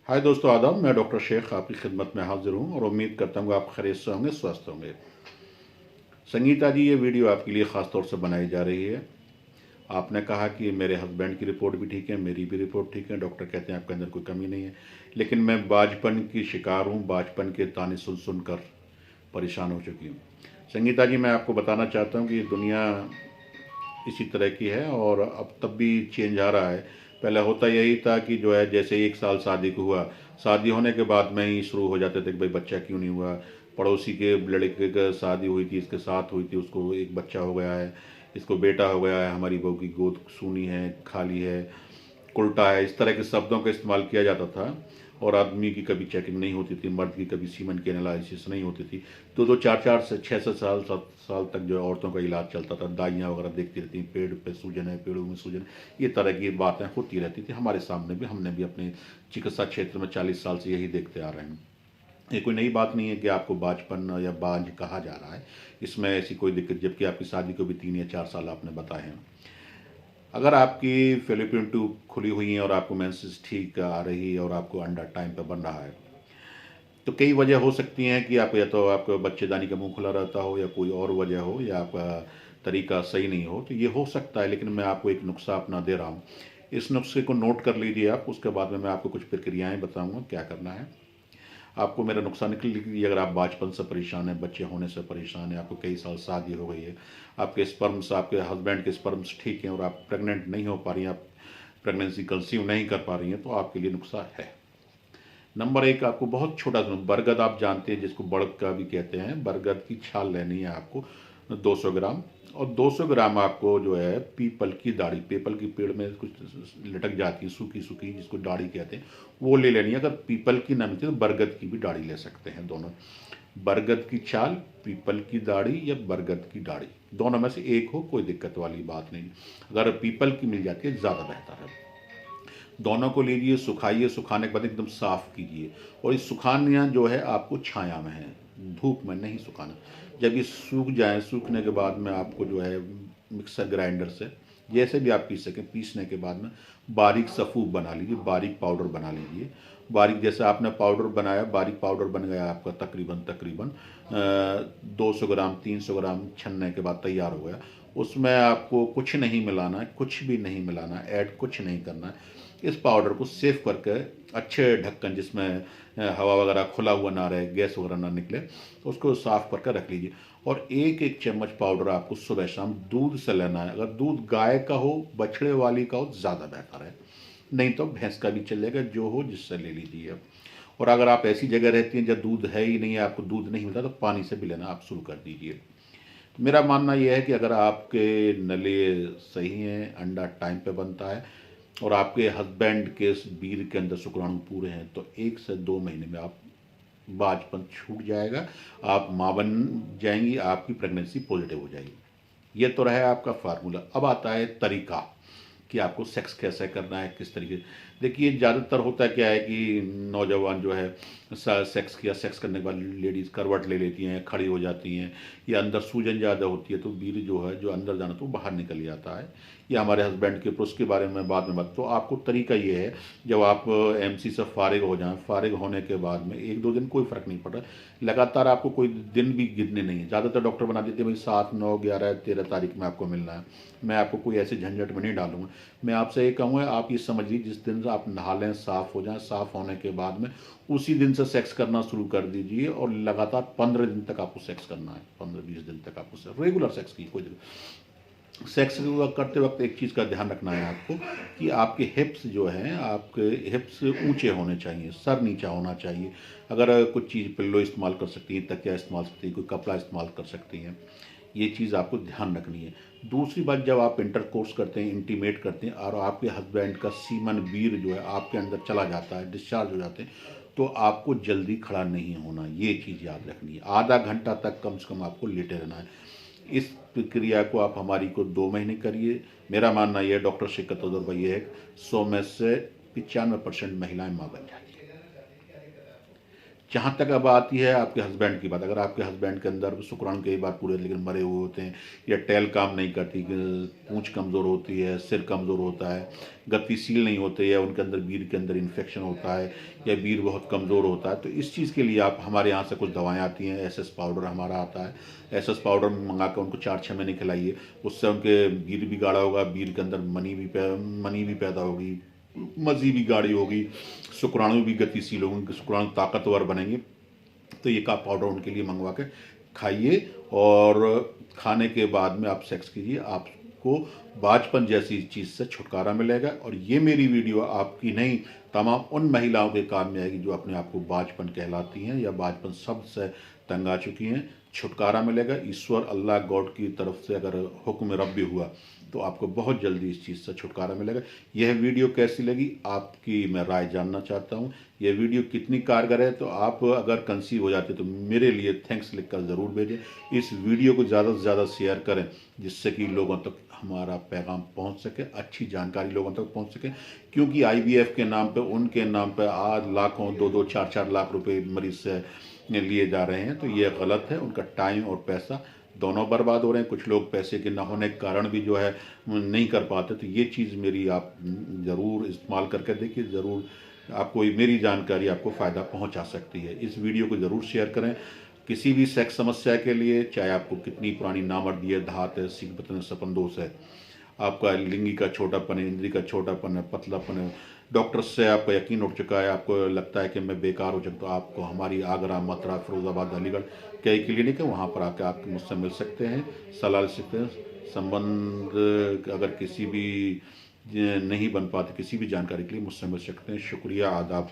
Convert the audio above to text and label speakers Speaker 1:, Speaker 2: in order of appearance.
Speaker 1: हाय दोस्तों, आदाब। मैं डॉक्टर शेख आपकी खिदमत में हाजिर हूँ और उम्मीद करता हूँ आप खैरियत से होंगे, स्वस्थ होंगे। संगीता जी, ये वीडियो आपके लिए ख़ास तौर से बनाई जा रही है। आपने कहा कि मेरे हस्बैंड की रिपोर्ट भी ठीक है, मेरी भी रिपोर्ट ठीक है, डॉक्टर कहते हैं आपके अंदर कोई कमी नहीं है। लेकिन मैं बाजपन की शिकार हूँ, बाजपन के ताने सुन सुन कर परेशान हो चुकी हूँ। संगीता जी, मैं आपको बताना चाहता हूँ कि दुनिया इसी तरह की है और अब तब भी चेंज आ रहा है। पहले होता यही था कि जो है, जैसे 1 साल शादी को हुआ, शादी होने के बाद में ही शुरू हो जाते थे कि भाई बच्चा क्यों नहीं हुआ। पड़ोसी के लड़के की शादी हुई थी, इसके साथ हुई थी, उसको एक बच्चा हो गया है, इसको बेटा हो गया है, हमारी बहू की गोद सूनी है, खाली है, उल्टा है। इस तरह के शब्दों का इस्तेमाल किया जाता था और आदमी की कभी चेकिंग नहीं होती थी, मर्द की कभी सीमन की एनालिसिस नहीं होती थी। दो दो चार चार से 6 से 7 साल तक जो है औरतों का इलाज चलता था। दाइयाँ वगैरह देखती रहती, पेड़ पे सूजन है, पेड़ों में सूजन, ये तरह की बातें होती रहती थी हमारे सामने भी। हमने भी अपने चिकित्सा क्षेत्र में 40 साल से यही देखते आ रहे हैं। ये कोई नई बात नहीं है कि आपको बाजपन या बांझ कहा जा रहा है, इसमें ऐसी कोई दिक्कत, जबकि आपकी शादी को भी 3 या 4 साल आपने बताए हैं। अगर आपकी फेलोपियन ट्यूब खुली हुई है और आपको मेंसेस ठीक आ रही है और आपको अंडा टाइम पे बन रहा है, तो कई वजह हो सकती हैं कि आप, या तो आपका बच्चेदानी का मुंह खुला रहता हो, या कोई और वजह हो, या आपका तरीका सही नहीं हो, तो ये हो सकता है। लेकिन मैं आपको एक नुस्खा अपना दे रहा हूँ, इस नुस्खे को नोट कर लीजिए आप। उसके बाद में मैं आपको कुछ प्रक्रियाएं बताऊंगा क्या करना है। आपको मेरा नुकसान निकल लीजिए। अगर आप बचपन से परेशान हैं, बच्चे होने से परेशान हैं, आपको कई साल शादी हो गई है, आपके स्पर्म्स, आपके हस्बैंड के स्पर्म्स ठीक हैं और आप प्रेग्नेंट नहीं हो पा रही हैं, आप प्रेगनेंसी कंसीव नहीं कर पा रही हैं, तो आपके लिए नुस्खा है। नंबर एक, आपको बहुत छोटा सा बरगद, आप जानते हैं जिसको बड़ग का भी कहते हैं, बरगद की छाल लेनी है आपको 200 ग्राम। और 200 ग्राम आपको जो है पीपल की दाढ़ी, पीपल की पेड़ में कुछ लटक जाती है सूखी सूखी, जिसको दाढ़ी कहते हैं, वो ले लेनी है। अगर पीपल की ना मिलती तो बरगद की भी दाढ़ी ले सकते हैं, दोनों। बरगद की छाल, पीपल की दाढ़ी या बरगद की दाढ़ी, दोनों में से एक हो, कोई दिक्कत वाली बात नहीं। अगर पीपल की मिल जाती है ज़्यादा बेहतर है। दोनों को लीजिए, सुखाइए, सुखाने के बाद एकदम साफ कीजिए। और इस सुखाना जो है आपको छाया में है, धूप में नहीं सुखाना। जब ये सूख जाए, सूखने के बाद में आपको जो है मिक्सर ग्राइंडर से जैसे भी आप पीस सकें, पीसने के बाद में बारीक सफ़ूफ बना लीजिए, बारीक पाउडर बना लीजिए। बारीक जैसे आपने पाउडर बनाया, बारीक पाउडर बन गया आपका, तकरीबन तकरीबन 200 ग्राम 300 ग्राम छनने के बाद तैयार हो गया। उसमें आपको कुछ नहीं मिलाना है, कुछ भी नहीं मिलाना है, ऐड कुछ नहीं करना है। इस पाउडर को सेव करके अच्छे ढक्कन, जिसमें हवा वगैरह खुला हुआ ना रहे, गैस वगैरह ना निकले, तो उसको साफ करके रख लीजिए। और एक एक चम्मच पाउडर आपको सुबह शाम दूध से लेना है। अगर दूध गाय का हो, बछड़े वाली का हो, ज़्यादा बेहतर है। नहीं तो भैंस का भी चलेगा, जो हो जिससे ले लीजिए। और अगर आप ऐसी जगह रहती हैं जहाँ दूध है ही नहीं है, आपको दूध नहीं मिलता, तो पानी से भी लेना आप शुरू कर दीजिए। मेरा मानना यह है कि अगर आपके नली सही हैं, अंडा टाइम पे बनता है और आपके हस्बैंड के वीर्य के अंदर शुक्राणु पूरे हैं, तो 1 से 2 महीने में आप बाजपन छूट जाएगा, आप माँ बन जाएंगी, आपकी प्रेगनेंसी पॉजिटिव हो जाएगी। ये तो रहा आपका फार्मूला। अब आता है तरीका कि आपको सेक्स कैसे करना है, किस तरीके। देखिए, ज़्यादातर होता क्या है कि नौजवान जो है सेक्स किया, सेक्स करने के बाद लेडीज़ करवट ले लेती हैं, खड़ी हो जाती हैं, या अंदर सूजन ज़्यादा होती है तो वीर्य जो है, जो अंदर जाना, तो बाहर निकल जाता है। या हमारे हस्बैंड के पुरुष के बारे में बाद में बात। तो आपको तरीका ये है, जब आप एमसी से फारिग हो जाएं, फारिग होने के बाद में 1-2 दिन कोई फ़र्क नहीं पड़ रहा, लगातार आपको कोई दिन भी गिनने नहीं है। ज़्यादातर डॉक्टर बना देते हैं भाई 7, 9, 11, 13 तारीख में आपको मिलना है। मैं आपको कोई ऐसे झंझट में नहीं डालूंगा। मैं आपसे ये कहूँगा, आप ये समझ लीजिए, जिस दिन से आप नहा लें, साफ़ हो जाएं, साफ़ होने के बाद में उसी दिन से सेक्स करना शुरू कर दीजिए। और लगातार 15 दिन तक आपको सेक्स करना है, 15-20 दिन तक आपको रेगुलर सेक्स की कोई सेक्स करते वक्त एक चीज़ का ध्यान रखना है आपको, कि आपके हिप्स जो हैं, आपके हिप्स ऊंचे होने चाहिए, सर नीचा होना चाहिए। अगर कुछ चीज़, पिल्लो इस्तेमाल कर सकती हैं, तकिया इस्तेमाल कर सकती हैं, कोई कपड़ा इस्तेमाल कर सकती हैं, ये चीज़ आपको ध्यान रखनी है। दूसरी बात, जब आप इंटरकोर्स करते हैं, इंटीमेट करते हैं, और आपके हस्बैंड का सीमन वीर जो है आपके अंदर चला जाता है, डिस्चार्ज हो जाते हैं, तो आपको जल्दी खड़ा नहीं होना, ये चीज़ याद रखनी है। आधा घंटा तक कम से कम आपको लेटे रहना है। इस प्रक्रिया को आप हमारी को 2 महीने करिए। मेरा मानना यह है, डॉक्टर से का तजुर्बा यह है, 100 में से 95% महिलाएं माँ बन जाती हैं। जहाँ तक अब आती है आपके हस्बैंड की बात, अगर आपके हस्बैंड के अंदर शुक्राणु कई बार पूरे लेकिन मरे हुए होते हैं, या टैल काम नहीं करती, पूंछ कमज़ोर होती है, सिर कमज़ोर होता है, गतिशील नहीं होते, या उनके अंदर बीर के अंदर इन्फेक्शन होता है, या बीर बहुत कमज़ोर होता है, तो इस चीज़ के लिए आप हमारे यहाँ से कुछ दवाएँ आती हैं। एसएस पाउडर हमारा आता है, एसएस पाउडर मंगा कर उनको 4-6 महीने खिलाइए, उससे उनके बीर भी गाढ़ा होगा, बीर के अंदर मनी भी पैदा होगी, मज़ी भी गाढ़ी होगी, शुक्राणु भी गतिशील होंगे, शुक्राणु ताकतवर बनेंगे। तो ये का पाउडर उनके लिए मंगवा के खाइए, और खाने के बाद में आप सेक्स कीजिए, आपको बाजपन जैसी चीज़ से छुटकारा मिलेगा। और ये मेरी वीडियो आपकी नहीं, तमाम उन महिलाओं के काम में आएगी जो अपने आप को बाजपन कहलाती हैं या बाजपन शब्द से तंग आ चुकी हैं। छुटकारा मिलेगा, ईश्वर अल्लाह गॉड की तरफ से अगर हुक्म रब्बी हुआ तो आपको बहुत जल्दी इस चीज़ से छुटकारा मिलेगा। यह वीडियो कैसी लगी आपकी मैं राय जानना चाहता हूँ। यह वीडियो कितनी कारगर है, तो आप अगर कंसीव हो जाते तो मेरे लिए थैंक्स लिखकर ज़रूर भेजें। इस वीडियो को ज़्यादा से ज़्यादा शेयर करें, जिससे कि लोगों तक हमारा पैगाम पहुंच सके, अच्छी जानकारी लोगों तक पहुंच सके। क्योंकि IVF के नाम पे, उनके नाम पे आज लाखों 2-2 4-4 लाख रुपए मरीज से लिए जा रहे हैं, तो ये गलत है। उनका टाइम और पैसा दोनों बर्बाद हो रहे हैं। कुछ लोग पैसे के न होने के कारण भी जो है नहीं कर पाते। तो ये चीज़ मेरी आप ज़रूर इस्तेमाल करके देखिए, ज़रूर आपको मेरी जानकारी आपको फ़ायदा पहुंचा सकती है। इस वीडियो को ज़रूर शेयर करें। किसी भी सेक्स समस्या के लिए, चाहे आपको कितनी पुरानी नामर्दी है, धात है, सिकबतन, सपनदोष है, आपका लिंगी का छोटापन है, इंद्री का छोटापन है, पतलापन है, डॉक्टर से आपका यकीन उठ चुका है, आपको लगता है कि मैं बेकार हो चुका, तो आपको हमारी आगरा, मथुरा, फिरोजाबाद, अलीगढ़ कई क्लिनिक है, वहाँ पर आकर आप मुझसे मिल सकते हैं, सलाह ले सकते हैं। संबंध अगर किसी भी नहीं बन पाते, किसी भी जानकारी के लिए मुझसे मिल सकते हैं। शुक्रिया, आदाब।